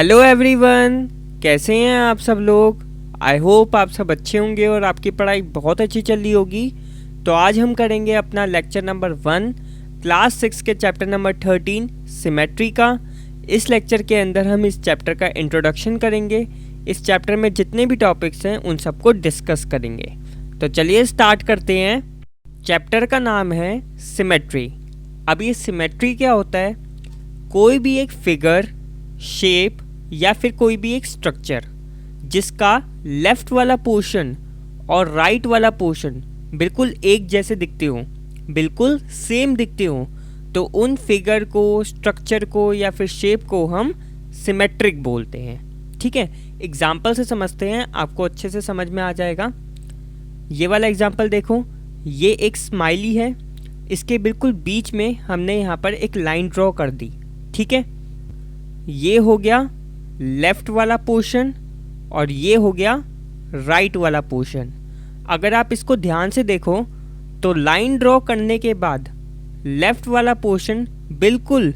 Hello everyone, कैसे हैं आप सब लोग। आई होप आप सब अच्छे होंगे और आपकी पढ़ाई बहुत अच्छी चल रही होगी। तो आज हम करेंगे अपना लेक्चर नंबर 1 क्लास 6 के चैप्टर नंबर 13 सिमेट्री का। इस लेक्चर के अंदर हम इस चैप्टर का इंट्रोडक्शन करेंगे। इस चैप्टर में जितने भी टॉपिक्स हैं उन सबको डिस्कस करेंगे। तो चलिए स्टार्ट करते हैं। चैप्टर का नाम है सिमेट्री। अब ये सिमेट्री क्या होता है? कोई भी एक फिगर, शेप या फिर कोई भी एक स्ट्रक्चर जिसका लेफ्ट वाला पोर्शन और राइट वाला पोर्शन बिल्कुल एक जैसे दिखते हो, बिल्कुल सेम दिखते हो, तो उन फिगर को, स्ट्रक्चर को या फिर शेप को हम सिमेट्रिक बोलते हैं। ठीक है, एग्जाम्पल से समझते हैं, आपको अच्छे से समझ में आ जाएगा। ये वाला एग्जाम्पल देखो, ये एक स्माइली है, इसके बिल्कुल बीच में हमने यहाँ पर एक लाइन ड्रॉ कर दी। ठीक है, ये हो गया लेफ्ट वाला पोर्शन और ये हो गया राइट वाला पोर्शन। अगर आप इसको ध्यान से देखो तो लाइन ड्रॉ करने के बाद लेफ्ट वाला पोर्शन बिल्कुल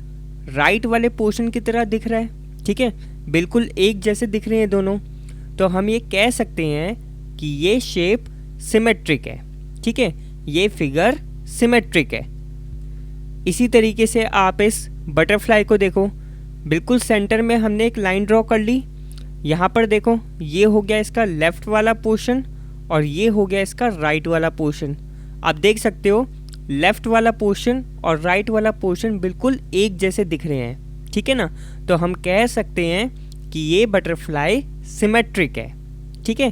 राइट वाले पोर्शन की तरह दिख रहा है। ठीक है, बिल्कुल एक जैसे दिख रहे हैं दोनों। तो हम ये कह सकते हैं कि ये शेप सिमेट्रिक है। ठीक है, ये फिगर सिमेट्रिक है। इसी तरीके से आप इस बटरफ्लाई को देखो, बिल्कुल सेंटर में हमने एक लाइन ड्रॉ कर ली। यहाँ पर देखो, ये हो गया इसका लेफ़्ट वाला पोर्शन और ये हो गया इसका राइट वाला पोर्शन। आप देख सकते हो लेफ़्ट वाला पोर्शन और राइट वाला पोर्शन बिल्कुल एक जैसे दिख रहे हैं। ठीक है ना, तो हम कह सकते हैं कि ये बटरफ्लाई सिमेट्रिक है। ठीक है,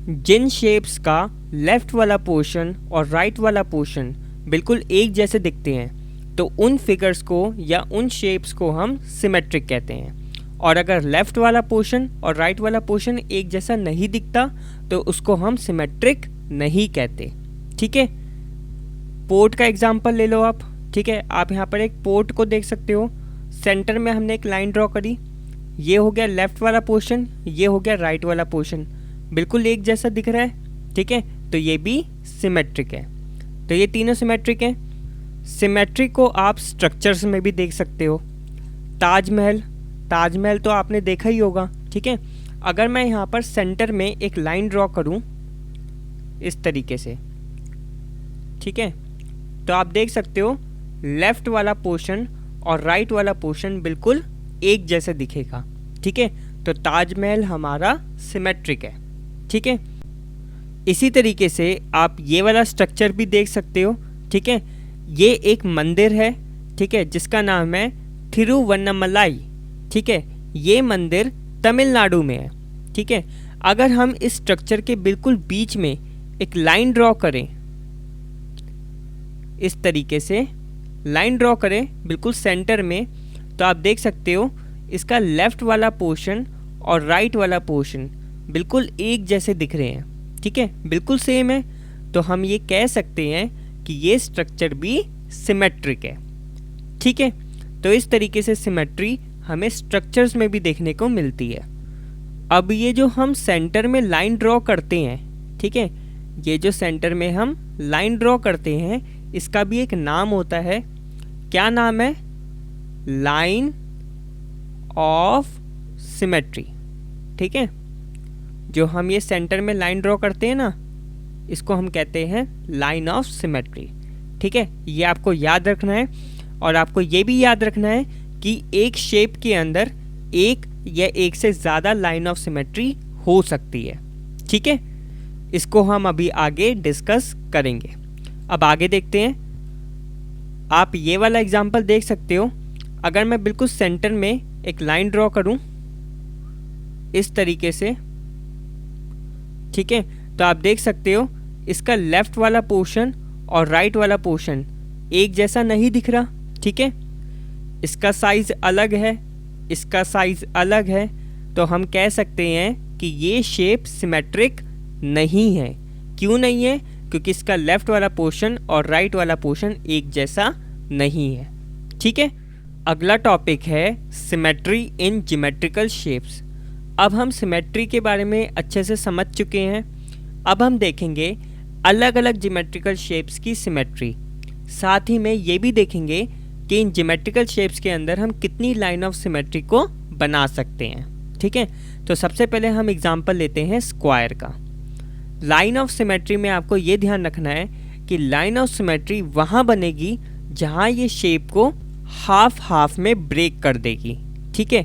जिन शेप्स का लेफ़्ट वाला पोर्शन और राइट वाला पोर्शन बिल्कुल एक जैसे दिखते हैं तो उन फिगर्स को या उन शेप्स को हम सिमेट्रिक कहते हैं। और अगर लेफ़्ट वाला पोर्शन और राइट वाला पोर्शन एक जैसा नहीं दिखता तो उसको हम सिमेट्रिक नहीं कहते। ठीक है, पोर्ट का एग्जांपल ले लो आप। ठीक है, आप यहाँ पर एक पोर्ट को देख सकते हो, सेंटर में हमने एक लाइन ड्रॉ करी, ये हो गया लेफ़्ट वाला पोर्शन, ये हो गया राइट वाला पोर्शन, बिल्कुल एक जैसा दिख रहा है। ठीक है, तो ये भी सिमेट्रिक है। तो ये तीनों सिमेट्रिक हैं। सिमेट्री को आप स्ट्रक्चर्स में भी देख सकते हो। ताजमहल तो आपने देखा ही होगा। ठीक है, अगर मैं यहाँ पर सेंटर में एक लाइन ड्रॉ करूँ इस तरीके से, ठीक है, तो आप देख सकते हो लेफ़्ट वाला पोर्शन और राइट वाला पोर्शन बिल्कुल एक जैसे दिखेगा। ठीक है, तो ताजमहल हमारा सिमेट्रिक है। ठीक है, इसी तरीके से आप ये वाला स्ट्रक्चर भी देख सकते हो। ठीक है, ये एक मंदिर है। ठीक है, जिसका नाम है थिरुवन्नमलाई। ठीक है, ये मंदिर तमिलनाडु में है। ठीक है, अगर हम इस स्ट्रक्चर के बिल्कुल बीच में एक लाइन ड्रॉ करें, इस तरीके से लाइन ड्रॉ करें बिल्कुल सेंटर में, तो आप देख सकते हो इसका लेफ़्ट वाला पोर्शन और राइट वाला पोर्शन बिल्कुल एक जैसे दिख रहे हैं। ठीक है, बिल्कुल सेम है। तो हम ये कह सकते हैं कि ये स्ट्रक्चर भी सिमेट्रिक है। ठीक है, तो इस तरीके से सिमेट्री हमें स्ट्रक्चर्स में भी देखने को मिलती है। अब ये जो हम सेंटर में लाइन ड्रॉ करते हैं, ठीक है, ये जो सेंटर में हम लाइन ड्रॉ करते हैं इसका भी एक नाम होता है। क्या नाम है? Line of symmetry. ठीक है, जो हम ये सेंटर में लाइन ड्रॉ करते हैं ना, इसको हम कहते हैं लाइन ऑफ सिमेट्री। ठीक है, ये आपको याद रखना है। और आपको ये भी याद रखना है कि एक शेप के अंदर एक या एक से ज़्यादा लाइन ऑफ सिमेट्री हो सकती है। ठीक है, इसको हम अभी आगे डिस्कस करेंगे। अब आगे देखते हैं। आप ये वाला एग्जाम्पल देख सकते हो। अगर मैं बिल्कुल सेंटर में एक लाइन ड्रॉ करूं इस तरीके से, ठीक है, तो आप देख सकते हो इसका लेफ़्ट वाला पोर्शन और राइट वाला पोर्शन एक जैसा नहीं दिख रहा। ठीक है, इसका साइज़ अलग है, इसका साइज़ अलग है। तो हम कह सकते हैं कि ये शेप सिमेट्रिक नहीं है। क्यों नहीं है? क्योंकि इसका लेफ़्ट वाला पोर्शन और राइट वाला पोर्शन एक जैसा नहीं है। ठीक है, अगला टॉपिक है सिमेट्री इन ज्योमेट्रिकल शेप्स। अब हम सिमेट्री के बारे में अच्छे से समझ चुके हैं। अब हम देखेंगे अलग अलग ज्योमेट्रिकल शेप्स की सिमेट्री। साथ ही में ये भी देखेंगे कि इन ज्योमेट्रिकल शेप्स के अंदर हम कितनी लाइन ऑफ सिमेट्री को बना सकते हैं। ठीक है, तो सबसे पहले हम एग्जांपल लेते हैं स्क्वायर का। लाइन ऑफ सिमेट्री में आपको ये ध्यान रखना है कि लाइन ऑफ सिमेट्री वहाँ बनेगी जहाँ ये शेप को हाफ हाफ में ब्रेक कर देगी। ठीक है,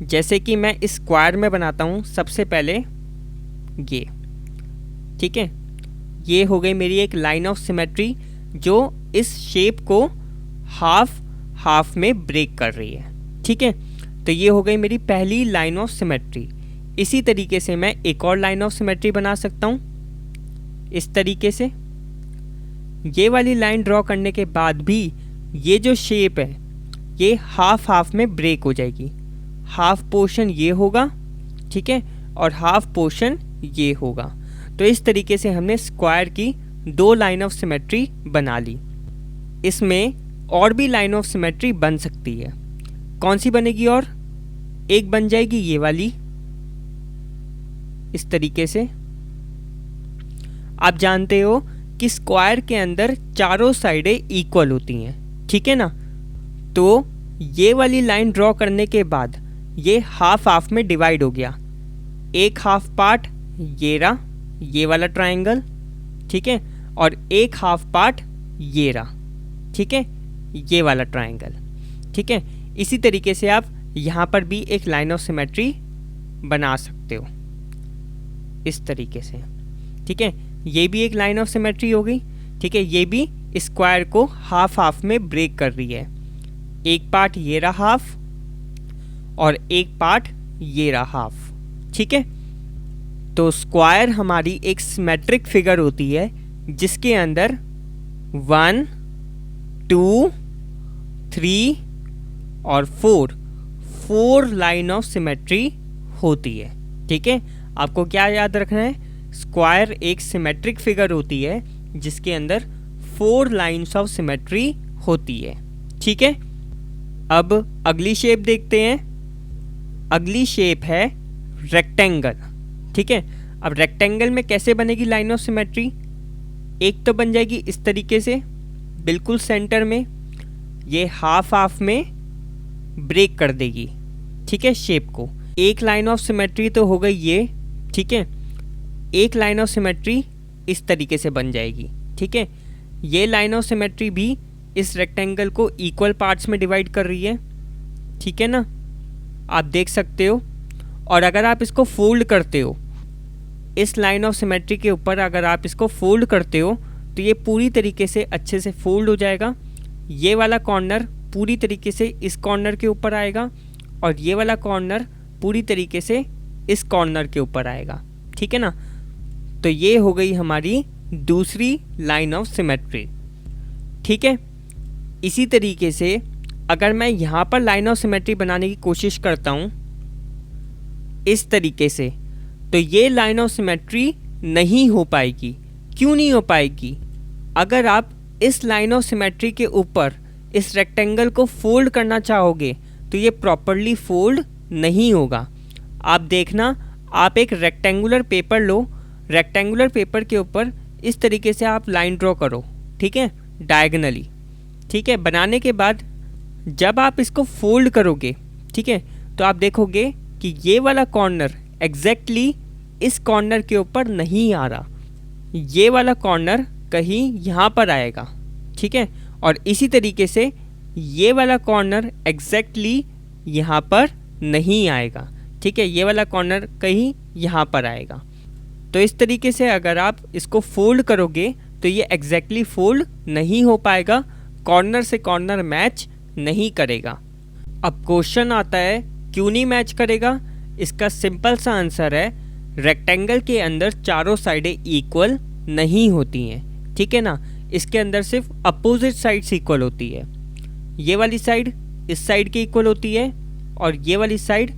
जैसे कि मैं इस स्क्वायर में बनाता हूँ सबसे पहले ये। ठीक है, ये हो गई मेरी एक लाइन ऑफ सिमेट्री जो इस शेप को हाफ हाफ में ब्रेक कर रही है। ठीक है, तो ये हो गई मेरी पहली लाइन ऑफ सिमेट्री। इसी तरीके से मैं एक और लाइन ऑफ सिमेट्री बना सकता हूँ इस तरीके से। ये वाली लाइन ड्रॉ करने के बाद भी ये जो शेप है ये हाफ हाफ में ब्रेक हो जाएगी। हाफ पोर्शन ये होगा, ठीक है, और हाफ पोर्शन ये होगा। तो इस तरीके से हमने स्क्वायर की दो लाइन ऑफ सिमेट्री बना ली। इसमें और भी लाइन ऑफ सिमेट्री बन सकती है। कौन सी बनेगी? और एक बन जाएगी ये वाली इस तरीके से। आप जानते हो कि स्क्वायर के अंदर चारों साइडें इक्वल होती हैं, ठीक है ना। तो ये वाली लाइन ड्रॉ करने के बाद ये हाफ हाफ में डिवाइड हो गया। एक हाफ पार्ट ये रहा, ये वाला ट्रायंगल, ठीक है, और एक हाफ पार्ट ये रहा, ठीक है, ये वाला ट्रायंगल। ठीक है, इसी तरीके से आप यहाँ पर भी एक लाइन ऑफ सिमेट्री बना सकते हो इस तरीके से। ठीक है, ये भी एक लाइन ऑफ सिमेट्री हो गई। ठीक है, ये भी स्क्वायर को हाफ हाफ में ब्रेक कर रही है। एक पार्ट ये रहा हाफ और एक पार्ट ये रहा हाफ। ठीक है, तो स्क्वायर हमारी एक सिमेट्रिक फिगर होती है जिसके अंदर 1, 2, 3 और 4 लाइन ऑफ सिमेट्री होती है। ठीक है, आपको क्या याद रखना है? स्क्वायर एक सिमेट्रिक फिगर होती है जिसके अंदर 4 लाइन्स ऑफ सिमेट्री होती है। ठीक है, अब अगली शेप देखते हैं। अगली शेप है रेक्टेंगल। ठीक है, अब रेक्टेंगल में कैसे बनेगी लाइन ऑफ सिमेट्री? एक तो बन जाएगी इस तरीके से, बिल्कुल सेंटर में, ये हाफ हाफ में ब्रेक कर देगी। ठीक है, शेप को। एक लाइन ऑफ सिमेट्री तो हो गई ये। ठीक है, एक लाइन ऑफ सिमेट्री इस तरीके से बन जाएगी। ठीक है, ये लाइन ऑफ सिमेट्री भी इस रेक्टेंगल को इक्वल पार्ट्स में डिवाइड कर रही है। ठीक है ना, आप देख सकते हो। और अगर आप इसको फोल्ड करते हो, इस लाइन ऑफ सिमेट्री के ऊपर अगर आप इसको फोल्ड करते हो तो ये पूरी तरीके से अच्छे से फोल्ड हो जाएगा। ये वाला कॉर्नर पूरी तरीके से इस कॉर्नर के ऊपर आएगा और ये वाला कॉर्नर पूरी तरीके से इस कॉर्नर के ऊपर आएगा। ठीक है ना, तो ये हो गई हमारी दूसरी लाइन ऑफ सिमेट्री। ठीक है, इसी तरीके से अगर मैं यहाँ पर लाइन ऑफ सिमेट्री बनाने की कोशिश करता हूँ इस तरीके से, तो ये लाइन ऑफ सिमेट्री नहीं हो पाएगी। क्यों नहीं हो पाएगी? अगर आप इस लाइन ऑफ सिमेट्री के ऊपर इस रेक्टेंगल को फोल्ड करना चाहोगे तो ये प्रॉपरली फोल्ड नहीं होगा। आप देखना, आप एक रेक्टेंगुलर पेपर लो, रेक्टेंगुलर पेपर के ऊपर इस तरीके से आप लाइन ड्रॉ करो। ठीक है, डायगनली। ठीक है, बनाने के बाद जब आप इसको फोल्ड करोगे, ठीक है, तो आप देखोगे कि ये वाला कॉर्नर एग्जैक्टली इस कॉर्नर के ऊपर नहीं आ रहा, ये वाला कॉर्नर कहीं यहाँ पर आएगा। ठीक है, और इसी तरीके से ये वाला कॉर्नर एग्जैक्टली यहाँ पर नहीं आएगा। ठीक है, ये वाला कॉर्नर कहीं यहाँ पर आएगा। तो इस तरीके से अगर आप इसको फोल्ड करोगे तो ये एग्जैक्टली फोल्ड नहीं हो पाएगा, कॉर्नर से कॉर्नर मैच नहीं करेगा। अब क्वेश्चन आता है क्यों नहीं मैच करेगा? इसका सिंपल सा आंसर है, रेक्टेंगल के अंदर चारों साइडें इक्वल नहीं होती हैं। ठीक है ना, इसके अंदर सिर्फ अपोजिट साइड्स इक्वल होती है। ये वाली साइड इस साइड की इक्वल होती है और ये वाली साइड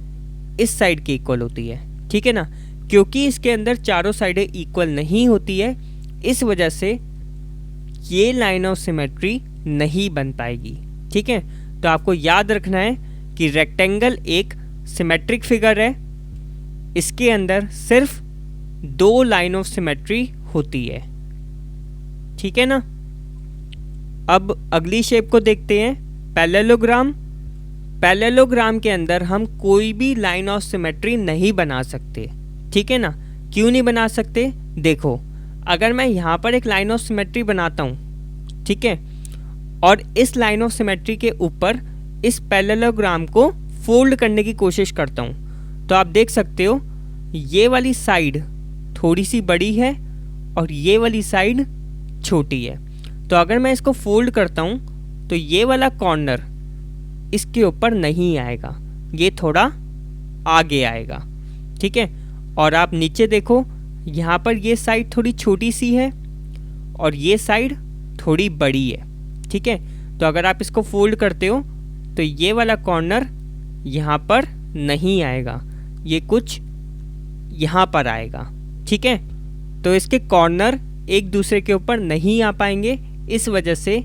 इस साइड की इक्वल होती है। ठीक है ना, क्योंकि इसके अंदर चारों साइडें इक्वल नहीं होती है, इस वजह से ये लाइन ऑफ सिमेट्री नहीं बन पाएगी। ठीक है, तो आपको याद रखना है कि रेक्टेंगल एक सिमेट्रिक फिगर है, इसके अंदर सिर्फ 2 लाइन ऑफ सिमेट्री होती है। ठीक है ना, अब अगली शेप को देखते हैं, पैरेललोग्राम। पैरेललोग्राम के अंदर हम कोई भी लाइन ऑफ सिमेट्री नहीं बना सकते, ठीक है ना। क्यों नहीं बना सकते? देखो, अगर मैं यहाँ पर एक लाइन ऑफ सिमेट्री बनाता हूँ, ठीक है, और इस लाइन ऑफ सिमेट्री के ऊपर इस पैरेललोग्राम को फोल्ड करने की कोशिश करता हूँ, तो आप देख सकते हो ये वाली साइड थोड़ी सी बड़ी है और ये वाली साइड छोटी है। तो अगर मैं इसको फोल्ड करता हूँ तो ये वाला कॉर्नर इसके ऊपर नहीं आएगा, ये थोड़ा आगे आएगा, ठीक है। और आप नीचे देखो, यहाँ पर ये साइड थोड़ी छोटी सी है और ये साइड थोड़ी बड़ी है, ठीक है। तो अगर आप इसको फोल्ड करते हो तो ये वाला कॉर्नर यहाँ पर नहीं आएगा, ये कुछ यहाँ पर आएगा, ठीक है। तो इसके कॉर्नर एक दूसरे के ऊपर नहीं आ पाएंगे, इस वजह से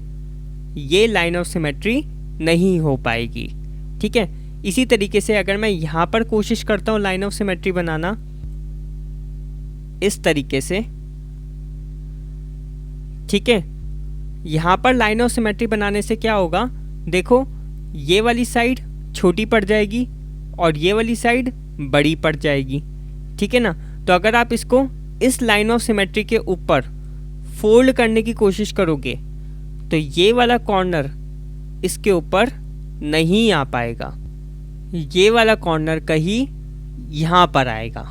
ये लाइन ऑफ सिमेट्री नहीं हो पाएगी, ठीक है। इसी तरीके से अगर मैं यहाँ पर कोशिश करता हूँ लाइन ऑफ सिमेट्री बनाना इस तरीके से, ठीक है, यहाँ पर लाइन ऑफ सिमेट्री बनाने से क्या होगा, देखो ये वाली साइड छोटी पड़ जाएगी और ये वाली साइड बड़ी पड़ जाएगी, ठीक है ना। तो अगर आप इसको इस लाइन ऑफ सिमेट्री के ऊपर फोल्ड करने की कोशिश करोगे तो ये वाला कॉर्नर इसके ऊपर नहीं आ पाएगा, ये वाला कॉर्नर कहीं यहाँ पर आएगा,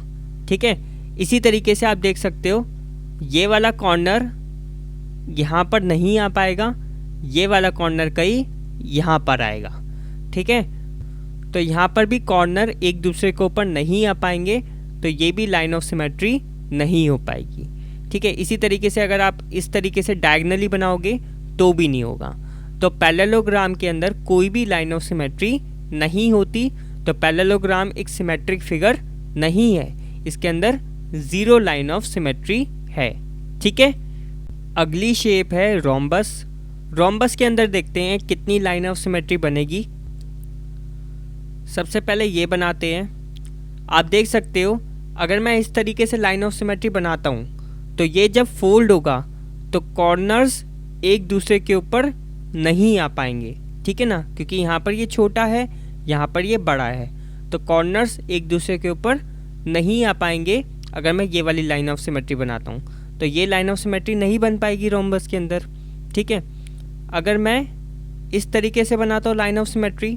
ठीक है। इसी तरीके से आप देख सकते हो ये वाला कॉर्नर यहाँ पर नहीं आ पाएगा, ये वाला कॉर्नर कहीं यहाँ पर आएगा, ठीक है। तो यहाँ पर भी कॉर्नर एक दूसरे के ऊपर नहीं आ पाएंगे, तो ये भी लाइन ऑफ सिमेट्री नहीं हो पाएगी, ठीक है। इसी तरीके से अगर आप इस तरीके से डायगनली बनाओगे तो भी नहीं होगा। तो पैरेललोग्राम के अंदर कोई भी लाइन ऑफ सिमेट्री नहीं होती, तो पैरेललोग्राम एक सिमेट्रिक फिगर नहीं है, इसके अंदर ज़ीरो लाइन ऑफ सिमेट्री है, ठीक है। अगली शेप है रोम्बस। रोम्बस के अंदर देखते हैं कितनी लाइन ऑफ सिमेट्री बनेगी। सबसे पहले ये बनाते हैं। आप देख सकते हो अगर मैं इस तरीके से लाइन ऑफ सिमेट्री बनाता हूँ तो ये जब फोल्ड होगा तो कॉर्नर्स एक दूसरे के ऊपर नहीं आ पाएंगे, ठीक है ना, क्योंकि यहाँ पर ये छोटा है, यहाँ पर ये बड़ा है, तो कॉर्नर्स एक दूसरे के ऊपर नहीं आ पाएंगे। अगर मैं ये वाली लाइन ऑफ सिमेट्री बनाता हूँ तो ये लाइन ऑफ सिमेट्री नहीं बन पाएगी रोम्बस के अंदर, ठीक है। अगर मैं इस तरीके से बनाता हूँ लाइन ऑफ सिमेट्री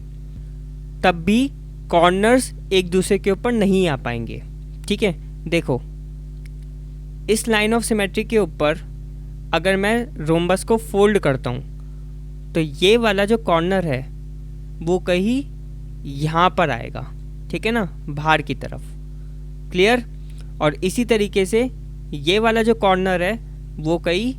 तब भी कॉर्नर्स एक दूसरे के ऊपर नहीं आ पाएंगे, ठीक है। देखो इस लाइन ऑफ सिमेट्री के ऊपर अगर मैं रोम्बस को फोल्ड करता हूँ तो ये वाला जो कॉर्नर है वो कहीं यहाँ पर आएगा, ठीक है ना, बाहर की तरफ, क्लियर। और इसी तरीके से ये वाला जो कॉर्नर है वो कहीं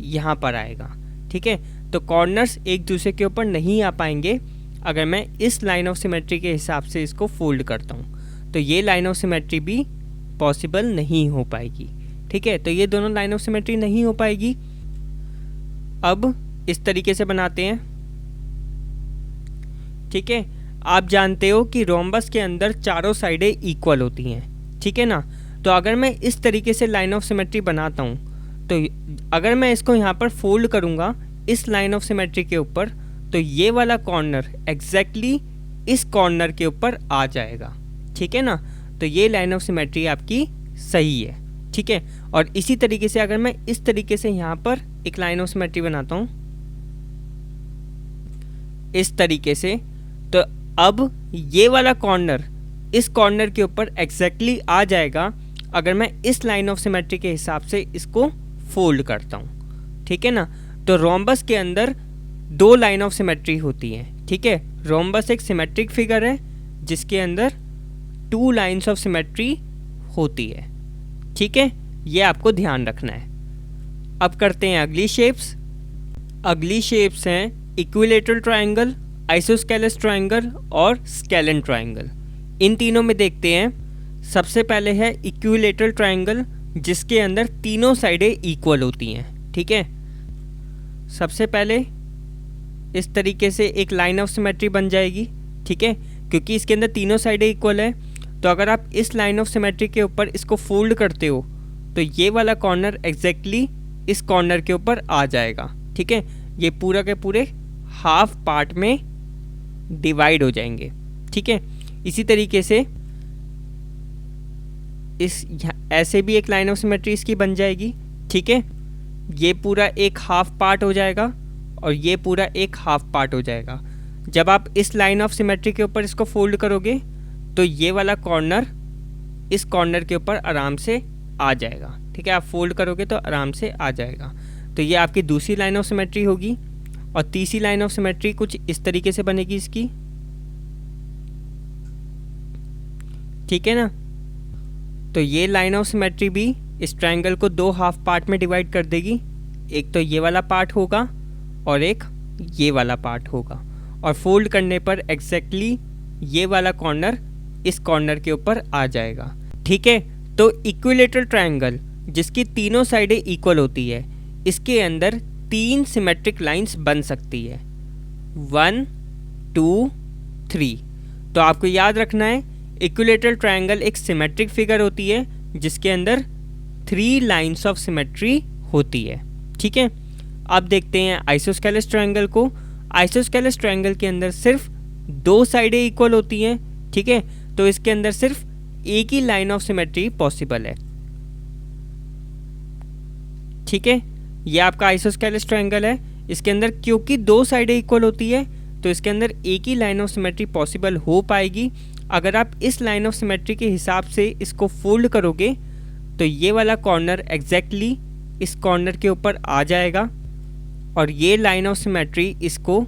यहाँ पर आएगा, ठीक है। तो कॉर्नर्स एक दूसरे के ऊपर नहीं आ पाएंगे अगर मैं इस लाइन ऑफ सिमेट्री के हिसाब से इसको फोल्ड करता हूँ, तो ये लाइन ऑफ सिमेट्री भी पॉसिबल नहीं हो पाएगी, ठीक है। तो ये दोनों लाइन ऑफ सिमेट्री नहीं हो पाएगी। अब इस तरीके से बनाते हैं, ठीक है। आप जानते हो कि रोम्बस के अंदर चारों साइडें इक्वल होती हैं, ठीक है ना। तो अगर मैं इस तरीके से लाइन ऑफ सिमेट्री बनाता हूँ तो अगर मैं इसको यहाँ पर फोल्ड करूँगा इस लाइन ऑफ सिमेट्री के ऊपर तो ये वाला कॉर्नर एग्जैक्टली इस कॉर्नर के ऊपर आ जाएगा, ठीक है ना। तो ये लाइन ऑफ सिमेट्री आपकी सही है, ठीक है। और इसी तरीके से अगर मैं इस तरीके से यहाँ पर एक लाइन ऑफ सिमेट्री बनाता हूँ इस तरीके से, तो अब ये वाला कॉर्नर इस कॉर्नर के ऊपर एग्जैक्टली आ जाएगा अगर मैं इस लाइन ऑफ सिमेट्री के हिसाब से इसको फोल्ड करता हूँ, ठीक है ना। तो रोम्बस के अंदर दो लाइन ऑफ सिमेट्री होती हैं, ठीक है। रोम्बस एक सिमेट्रिक फिगर है जिसके अंदर टू लाइन्स ऑफ सिमेट्री होती है, ठीक है। ये आपको ध्यान रखना है। अब करते हैं अगली शेप्स। अगली शेप्स हैं इक्विलेटरल ट्रायंगल, आइसोस्केलेस ट्रायंगल और स्केलेन ट्रायंगल। इन तीनों में देखते हैं। सबसे पहले है इक्विलेटरल ट्रायंगल जिसके अंदर तीनों साइडें इक्वल होती हैं, ठीक है। सबसे पहले इस तरीके से एक लाइन ऑफ सिमेट्री बन जाएगी, ठीक है, क्योंकि इसके अंदर तीनों साइडें इक्वल है। तो अगर आप इस लाइन ऑफ सिमेट्री के ऊपर इसको फोल्ड करते हो तो ये वाला कॉर्नर एग्जैक्टली इस कॉर्नर के ऊपर आ जाएगा, ठीक है। ये पूरा के पूरे हाफ पार्ट में डिवाइड हो जाएंगे। ठीक है, इसी तरीके से ऐसे भी एक लाइन ऑफ सिमेट्री इसकी बन जाएगी। ठीक है, ये पूरा एक हाफ पार्ट हो जाएगा और ये पूरा एक हाफ पार्ट हो जाएगा। जब आप इस लाइन ऑफ सिमेट्री के ऊपर इसको फोल्ड करोगे तो ये वाला कॉर्नर इस कॉर्नर के ऊपर आराम से आ जाएगा। ठीक है, आप फोल्ड करोगे तो आराम से आ जाएगा। तो ये आपकी दूसरी लाइन ऑफ सिमेट्री होगी। और तीसरी लाइन ऑफ सिमेट्री कुछ इस तरीके से बनेगी इसकी। ठीक है ना, तो ये लाइन ऑफ सिमेट्री भी इस ट्रायंगल को दो हाफ पार्ट में डिवाइड कर देगी। एक तो ये वाला पार्ट होगा और एक ये वाला पार्ट होगा। और फोल्ड करने पर एग्जैक्टली ये वाला कॉर्नर इस कॉर्नर के ऊपर आ जाएगा। ठीक है, तो इक्विलेटरल ट्रायंगल जिसकी तीनों साइडें इक्वल होती है, इसके अंदर तीन सिमेट्रिक लाइंस बन सकती है, 1 2 3। तो आपको याद रखना है इक्विलेटरल ट्रायंगल एक सिमेट्रिक फिगर होती है जिसके अंदर 3 लाइंस ऑफ सिमेट्री होती है। ठीक है, अब देखते हैं आइसोस्केलेस ट्रायंगल को। आइसोस्केलेस ट्रायंगल के अंदर सिर्फ दो साइडें इक्वल होती हैं। ठीक है, तो इसके अंदर सिर्फ एक ही लाइन ऑफ सिमेट्री पॉसिबल है। ठीक है, ये आपका आइसोस्केलेस ट्रायंगल है। इसके अंदर क्योंकि दो साइडें इक्वल होती है तो इसके अंदर एक ही लाइन ऑफ सिमेट्री पॉसिबल हो पाएगी। अगर आप इस लाइन ऑफ सिमेट्री के हिसाब से इसको फोल्ड करोगे तो ये वाला कॉर्नर एग्जैक्टली इस कॉर्नर के ऊपर आ जाएगा और ये लाइन ऑफ सिमेट्री इसको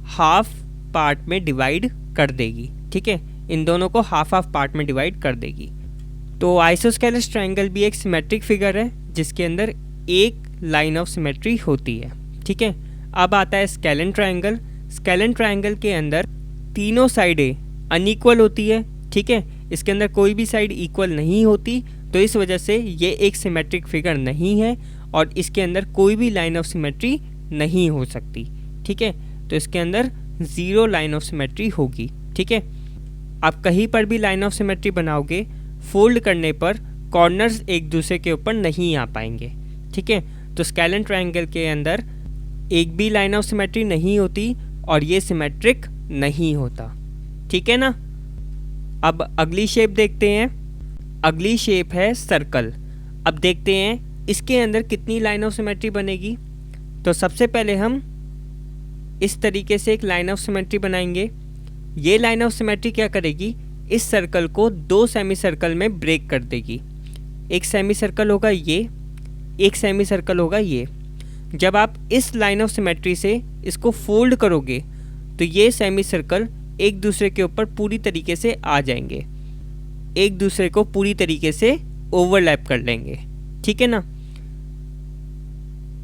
हाफ पार्ट में डिवाइड कर देगी। ठीक है, इन दोनों को हाफ हाफ पार्ट में डिवाइड कर देगी। तो आइसोस्केलेस ट्रायंगल भी एक सिमेट्रिक फिगर है जिसके अंदर एक लाइन ऑफ सिमेट्री होती है। ठीक है, अब आता है स्केलेन ट्रायंगल। स्केलेन ट्रायंगल के अंदर तीनों साइडें अनइक्वल होती है। ठीक है, इसके अंदर कोई भी साइड इक्वल नहीं होती, तो इस वजह से ये एक सिमेट्रिक फिगर नहीं है और इसके अंदर कोई भी लाइन ऑफ सिमेट्री नहीं हो सकती। ठीक है, तो इसके अंदर 0 लाइन ऑफ सिमेट्री होगी। ठीक है, आप कहीं पर भी लाइन ऑफ सिमेट्री बनाओगे, फोल्ड करने पर कॉर्नर्स एक दूसरे के ऊपर नहीं आ पाएंगे। ठीक है, तो स्केलेन ट्रायंगल के अंदर एक भी लाइन ऑफ सिमेट्री नहीं होती और ये सिमेट्रिक नहीं होता। ठीक है ना, अब अगली शेप देखते हैं। अगली शेप है सर्कल। अब देखते हैं इसके अंदर कितनी लाइन ऑफ सिमेट्री बनेगी। तो सबसे पहले हम इस तरीके से एक लाइन ऑफ सिमेट्री बनाएंगे। ये लाइन ऑफ सिमेट्री क्या करेगी, इस सर्कल को दो सेमी सर्कल में ब्रेक कर देगी। एक सेमी सर्कल होगा ये, एक सेमी सर्कल होगा ये। जब आप इस लाइन ऑफ सिमेट्री से इसको फोल्ड करोगे तो ये सेमी सर्कल एक दूसरे के ऊपर पूरी तरीके से आ जाएंगे, एक दूसरे को पूरी तरीके से ओवरलैप कर लेंगे। ठीक है ना,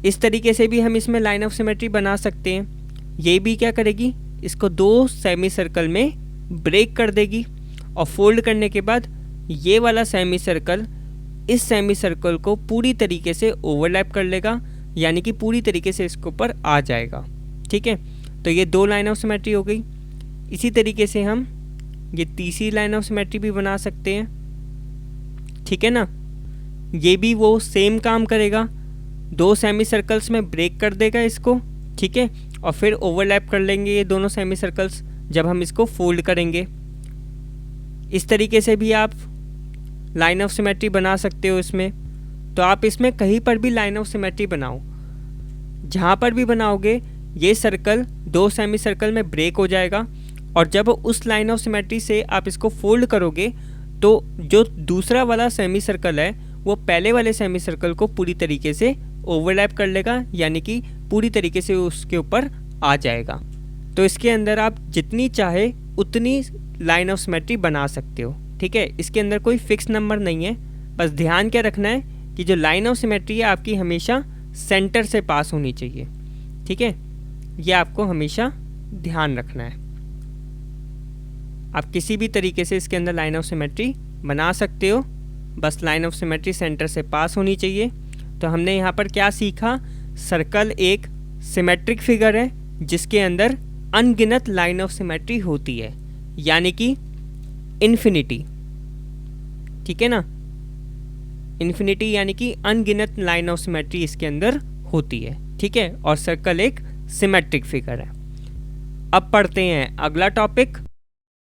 इस तरीके से भी हम इसमें लाइन ऑफ सिमेट्री बना सकते हैं। ये भी क्या करेगी, इसको दो सेमी सर्कल में ब्रेक कर देगी और फोल्ड करने के बाद ये वाला सेमी सर्कल इस सेमी सर्कल को पूरी तरीके से ओवरलैप कर लेगा, यानी कि पूरी तरीके से इसके ऊपर आ जाएगा। ठीक है, तो ये दो लाइन ऑफ सिमेट्री हो गई। इसी तरीके से हम ये तीसरी लाइन ऑफ सिमेट्री भी बना सकते हैं। ठीक है ना, ये भी वो सेम काम करेगा, दो सेमी सर्कल्स में ब्रेक कर देगा इसको। ठीक है, और फिर ओवरलैप कर लेंगे ये दोनों सेमी सर्कल्स जब हम इसको फोल्ड करेंगे। इस तरीके से भी आप लाइन ऑफ सिमेट्री बना सकते हो इसमें। तो आप इसमें कहीं पर भी लाइन ऑफ सिमेट्री बनाओ, जहाँ पर भी बनाओगे ये सर्कल दो सेमी सर्कल में ब्रेक हो जाएगा और जब उस लाइन ऑफ सिमेट्री से आप इसको फोल्ड करोगे तो जो दूसरा वाला सेमी सर्कल है वो पहले वाले सेमी सर्कल को पूरी तरीके से ओवरलैप कर लेगा, यानी कि पूरी तरीके से उसके ऊपर आ जाएगा। तो इसके अंदर आप जितनी चाहे उतनी लाइन ऑफ सिमेट्री बना सकते हो। ठीक है, इसके अंदर कोई फिक्स नंबर नहीं है, बस ध्यान क्या रखना है कि जो लाइन ऑफ सिमेट्री है आपकी हमेशा सेंटर से पास होनी चाहिए। ठीक है, ये आपको हमेशा ध्यान रखना है। आप किसी भी तरीके से इसके अंदर लाइन ऑफ सिमेट्री बना सकते हो, बस लाइन ऑफ सिमेट्री सेंटर से पास होनी चाहिए। तो हमने यहाँ पर क्या सीखा, सर्कल एक सिमेट्रिक फिगर है जिसके अंदर अनगिनत लाइन ऑफ सिमेट्री होती है, यानी कि इन्फिनिटी। ठीक है ना, इन्फिनिटी यानी कि अनगिनत लाइन ऑफ सिमेट्री इसके अंदर होती है। ठीक है, और सर्कल एक सिमेट्रिक फिगर है। अब पढ़ते हैं अगला टॉपिक।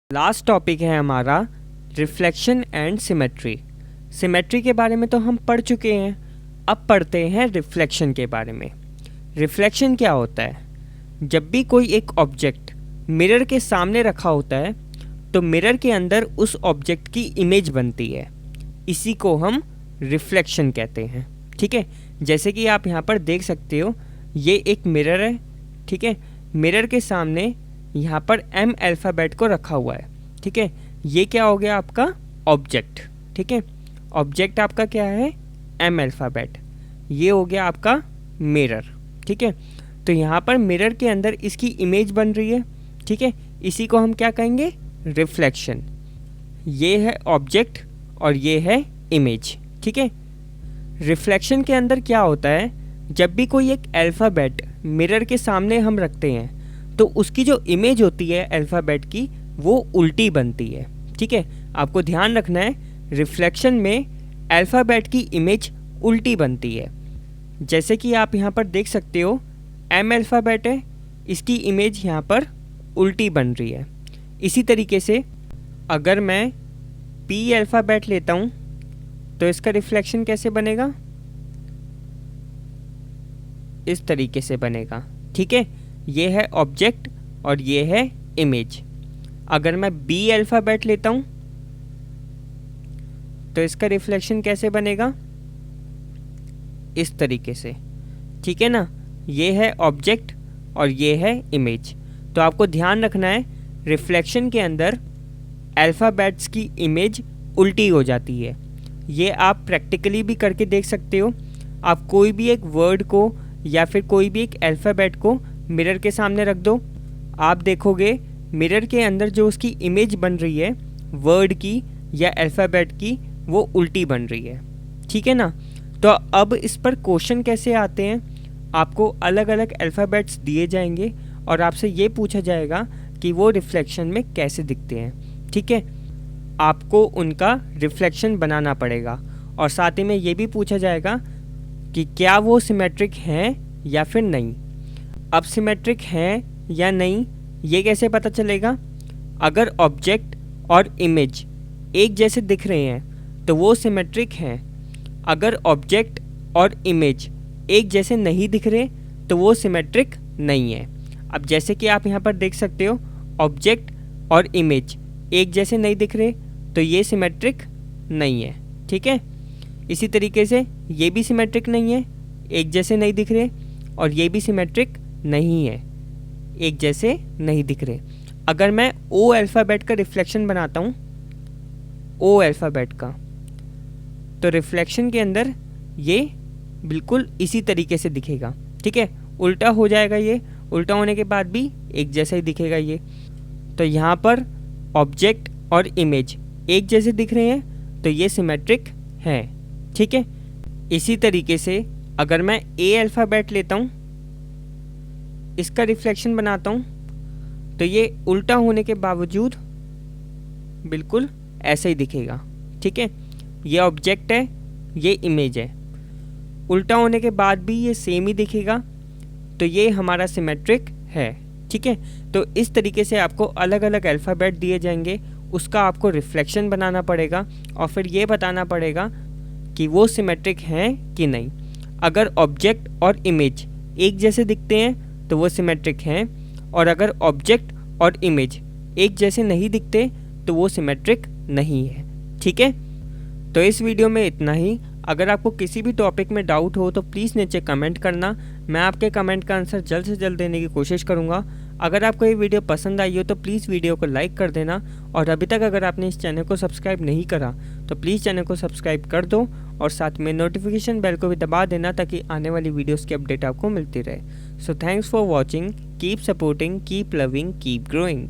लास्ट टॉपिक है हमारा रिफ्लेक्शन एंड सिमेट्री। सिमेट्री के बारे में तो हम पढ़ चुके हैं, अब पढ़ते हैं रिफ्लेक्शन के बारे में। रिफ्लेक्शन क्या होता है? जब भी कोई एक ऑब्जेक्ट मिरर के सामने रखा होता है तो मिरर के अंदर उस ऑब्जेक्ट की इमेज बनती है, इसी को हम रिफ्लेक्शन कहते हैं। ठीक है, जैसे कि आप यहाँ पर देख सकते हो, ये एक मिरर है। ठीक है, मिरर के सामने यहाँ पर एम अल्फ़ाबेट को रखा हुआ है। ठीक है, ये क्या हो गया आपका ऑब्जेक्ट। ठीक है, ऑब्जेक्ट आपका क्या है? M alphabet. ये हो गया आपका मिरर। ठीक है, तो यहाँ पर मिरर के अंदर इसकी इमेज बन रही है। ठीक है, इसी को हम क्या कहेंगे? रिफ्लेक्शन। ये है ऑब्जेक्ट और ये है इमेज। ठीक है, रिफ्लेक्शन के अंदर क्या होता है, जब भी कोई एक अल्फ़ाबेट मिरर के सामने हम रखते हैं तो उसकी जो इमेज होती है अल्फ़ाबेट की वो उल्टी बनती है। ठीक है, आपको ध्यान रखना है, रिफ्लेक्शन में अल्फ़ाबेट की इमेज उल्टी बनती है। जैसे कि आप यहाँ पर देख सकते हो, एम अल्फ़ाबेट है, इसकी इमेज यहाँ पर उल्टी बन रही है। इसी तरीके से अगर मैं पी अल्फ़ाबेट लेता हूँ तो इसका रिफ्लेक्शन कैसे बनेगा? इस तरीके से बनेगा। ठीक है, ये है ऑब्जेक्ट और ये है इमेज। अगर मैं बी अल्फ़ाबेट लेता हूँ तो इसका रिफ्लेक्शन कैसे बनेगा? इस तरीके से। ठीक है ना, ये है ऑब्जेक्ट और ये है इमेज। तो आपको ध्यान रखना है, रिफ्लेक्शन के अंदर अल्फ़ाबेट्स की इमेज उल्टी हो जाती है। ये आप प्रैक्टिकली भी करके देख सकते हो। आप कोई भी एक वर्ड को या फिर कोई भी एक अल्फ़ाबेट को मिरर के सामने रख दो, आप देखोगे मिरर के अंदर जो उसकी इमेज बन रही है वर्ड की या अल्फ़ाबेट की, वो उल्टी बन रही है। ठीक है ना, तो अब इस पर क्वेश्चन कैसे आते हैं, आपको अलग अलग अल्फ़ाबेट्स दिए जाएंगे और आपसे ये पूछा जाएगा कि वो रिफ्लेक्शन में कैसे दिखते हैं। ठीक है, आपको उनका रिफ्लेक्शन बनाना पड़ेगा और साथ ही में ये भी पूछा जाएगा कि क्या वो सिमेट्रिक हैं या फिर नहीं। अब सिमेट्रिक हैं या नहीं ये कैसे पता चलेगा? अगर ऑब्जेक्ट और इमेज एक जैसे दिख रहे हैं तो वो सिमेट्रिक हैं। अगर ऑब्जेक्ट और इमेज एक जैसे नहीं दिख रहे तो वो सिमेट्रिक नहीं है। अब जैसे कि आप यहाँ पर देख सकते हो, ऑब्जेक्ट और इमेज एक जैसे नहीं दिख रहे तो ये सिमेट्रिक नहीं है। ठीक है, इसी तरीके से ये भी सिमेट्रिक नहीं है, एक जैसे नहीं दिख रहे, और ये भी सिमेट्रिक नहीं है, एक जैसे नहीं दिख रहे। अगर मैं ओ अल्फ़ाबेट का रिफ्लेक्शन बनाता हूँ, ओ अल्फ़ाबेट का, तो रिफ्लेक्शन के अंदर ये बिल्कुल इसी तरीके से दिखेगा। ठीक है, उल्टा हो जाएगा, ये उल्टा होने के बाद भी एक जैसा ही दिखेगा ये। तो यहाँ पर ऑब्जेक्ट और इमेज एक जैसे दिख रहे हैं तो ये सिमेट्रिक हैं। ठीक है, इसी तरीके से अगर मैं ए अल्फ़ाबेट लेता हूँ, इसका रिफ्लेक्शन बनाता हूँ, तो ये उल्टा होने के बावजूद बिल्कुल ऐसे ही दिखेगा। ठीक है, ये ऑब्जेक्ट है, ये इमेज है, उल्टा होने के बाद भी ये सेम ही दिखेगा, तो ये हमारा सिमेट्रिक है। ठीक है, तो इस तरीके से आपको अलग अलग अल्फ़ाबेट दिए जाएंगे, उसका आपको रिफ्लेक्शन बनाना पड़ेगा और फिर ये बताना पड़ेगा कि वो सिमेट्रिक हैं कि नहीं। अगर ऑब्जेक्ट और इमेज एक जैसे दिखते हैं तो वो सिमेट्रिक हैं, और अगर ऑब्जेक्ट और इमेज एक जैसे नहीं दिखते तो वो सिमेट्रिक नहीं है। ठीक है, तो इस वीडियो में इतना ही। अगर आपको किसी भी टॉपिक में डाउट हो तो प्लीज़ नीचे कमेंट करना, मैं आपके कमेंट का आंसर जल्द से जल्द देने की कोशिश करूँगा। अगर आपको ये वीडियो पसंद आई हो तो प्लीज़ वीडियो को लाइक कर देना, और अभी तक अगर आपने इस चैनल को सब्सक्राइब नहीं करा तो प्लीज़ चैनल को सब्सक्राइब कर दो, और साथ में नोटिफिकेशन बेल को भी दबा देना ताकि आने वाली वीडियोज़ की अपडेट आपको मिलती रहे। So thanks for watching, keep supporting, keep loving, keep growing.